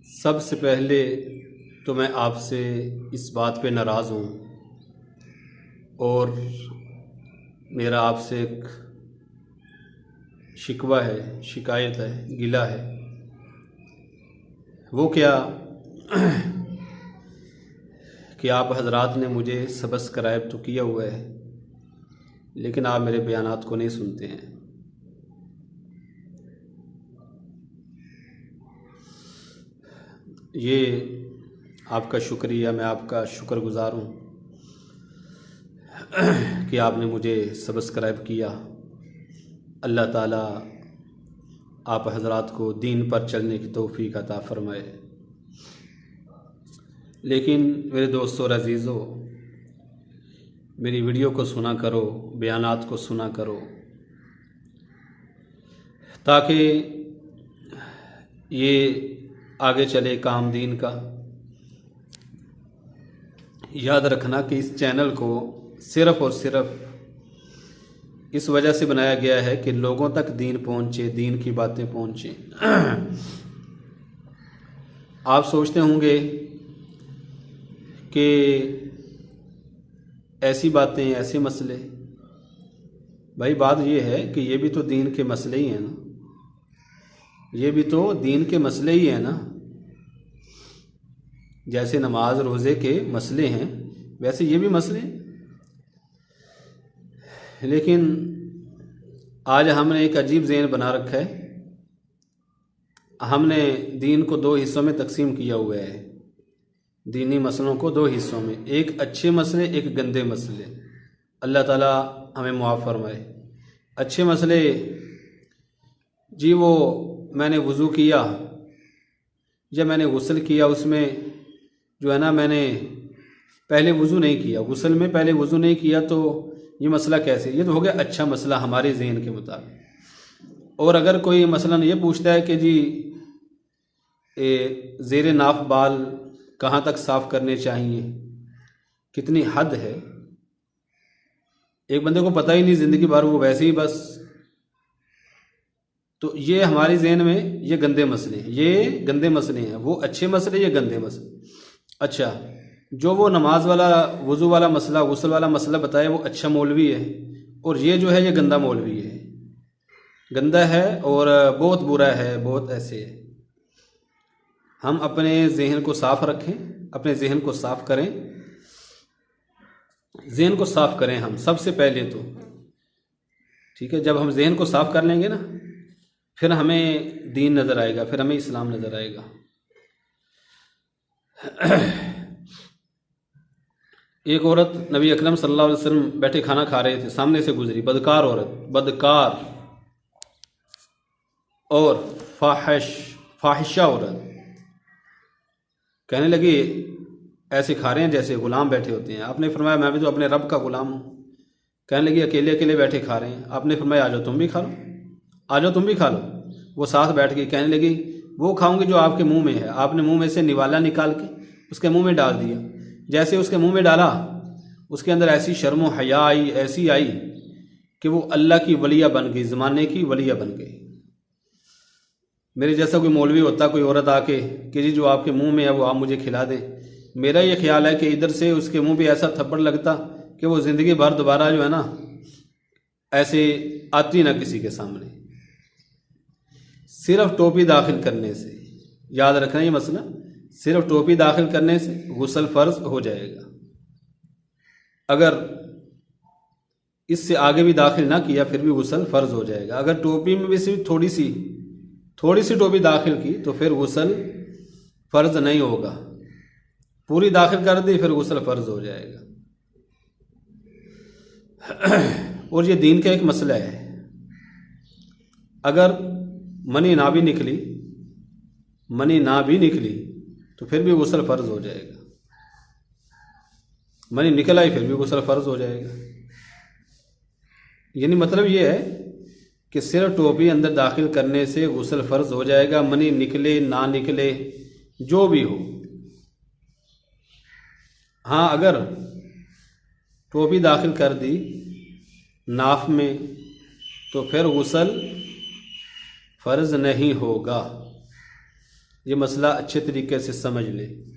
सबसे पहले तो मैं आपसे इस बात पे नाराज़ हूँ और मेरा आपसे एक शिकवा है, शिकायत है, गिला है। वो क्या कि आप हजरात ने मुझे सब्सक्राइब तो किया हुआ है, लेकिन आप मेरे बयानात को नहीं सुनते हैं। ये आपका शुक्रिया, मैं आपका शुक्रगुज़ार हूँ कि आपने मुझे सब्सक्राइब किया। अल्लाह ताला आप हजरात को दीन पर चलने की तौफीक अता फरमाए। लेकिन मेरे दोस्तों और अज़ीज़ों, मेरी वीडियो को सुना करो, बयानात को सुना करो, ताकि ये आगे चले काम दीन का। याद रखना कि इस चैनल को सिर्फ़ और सिर्फ इस वजह से बनाया गया है कि लोगों तक दीन पहुँचे, दीन की बातें पहुँचे। आप सोचते होंगे कि ऐसी बातें, ऐसे मसले। भाई बात ये है कि ये भी तो दीन के मसले ही हैं ना, ये भी तो दीन के मसले ही हैं ना। जैसे नमाज रोज़े के मसले हैं, वैसे ये भी मसले हैं। लेकिन आज हमने एक अजीब ज़हन बना रखा है। हमने दीन को दो हिस्सों में तकसीम किया हुआ है, दीनी मसलों को दो हिस्सों में, एक अच्छे मसले, एक गंदे मसले। अल्लाह ताला हमें मुआफ़ फरमाए। अच्छे मसले जी, वो मैंने वज़ू किया या मैंने गुस्ल किया, उसमें जो है ना, मैंने पहले वज़ू नहीं किया, गुस्ल में पहले वज़ू नहीं किया, तो ये मसला कैसे? ये तो हो गया अच्छा मसला हमारे ज़हन के मुताबिक। और अगर कोई मसलन ये पूछता है कि जी ज़ेर नाफ बाल कहाँ तक साफ़ करने चाहिए, कितनी हद है? एक बंदे को पता ही नहीं ज़िंदगी भर, वो वैसे ही बस। तो ये हमारे ज़हन में ये गंदे मसले हैं, ये गंदे मसले हैं। वो अच्छे मसले, ये गंदे मसले। अच्छा, जो वो नमाज वाला, वज़ू वाला मसला, गुस्ल वाला मसला बताया, वो अच्छा मौलवी है, और ये जो है ये गंदा मौलवी है, गंदा है और बहुत बुरा है, बहुत ऐसे है। हम अपने जहन को साफ़ रखें, अपने जहन को साफ़ करें, जहन को साफ़ करें हम सबसे पहले तो, ठीक है। जब हम जहन को साफ़ कर लेंगे ना, फिर हमें दीन नज़र आएगा, फिर हमें इस्लाम नज़र आएगा। एक औरत नबी अकरम सल्लल्लाहु अलैहि वसल्लम बैठे खाना खा रहे थे, सामने से गुजरी, बदकार औरत, बदकार और फाहिशा औरत। कहने लगी ऐसे खा रहे हैं जैसे गुलाम बैठे होते हैं। आपने फरमाया मैं भी तो अपने रब का गुलाम हूँ। कहने लगी अकेले अकेले बैठे खा रहे हैं। आपने फरमाया आ जाओ तुम भी खा लो, आ जाओ तुम भी खा लो। वो साथ बैठ गई। कहने लगी वो खाऊंगी जो आपके मुंह में है। आपने मुंह में से निवाला निकाल के उसके मुंह में डाल दिया। जैसे उसके मुंह में डाला, उसके अंदर ऐसी शर्म हया आई, ऐसी आई कि वो अल्लाह की वलिया बन गई, ज़माने की वलिया बन गई। मेरे जैसा कोई मौलवी होता, कोई औरत आके कि जी जो आपके मुंह में है वो आप मुझे खिला दें, मेरा ये ख्याल है कि इधर से उसके मुंह पे ऐसा थप्पड़ लगता कि वो ज़िंदगी भर दोबारा जो है ना ऐसे आती ना किसी के सामने। सिर्फ टोपी दाखिल करने से, याद रखना ये मसला, सिर्फ टोपी दाखिल करने से गुस्ल फ़र्ज हो जाएगा। अगर इससे आगे भी दाखिल ना किया फिर भी गुस्ल फ़र्ज हो जाएगा। अगर टोपी में भी सिर्फ थोड़ी सी टोपी दाखिल की तो फिर गुस्ल फ़र्ज नहीं होगा। पूरी दाखिल कर दी फिर गुस्ल फ़र्ज हो जाएगा। और ये दीन का एक मसला है। अगर मनी ना भी निकली तो फिर भी गुस्ल फ़र्ज हो जाएगा। मनी निकल आई फिर भी गुस्ल फ़र्ज हो जाएगा। यानी मतलब ये है कि सिर्फ टोपी अंदर दाखिल करने से गुस्ल फ़र्ज हो जाएगा। मनी निकले ना निकले जो भी हो। हाँ, अगर टोपी दाखिल कर दी नाफ में तो फिर गुस्ल फ़र्ज नहीं होगा। ये मसला अच्छे तरीके से समझ लें।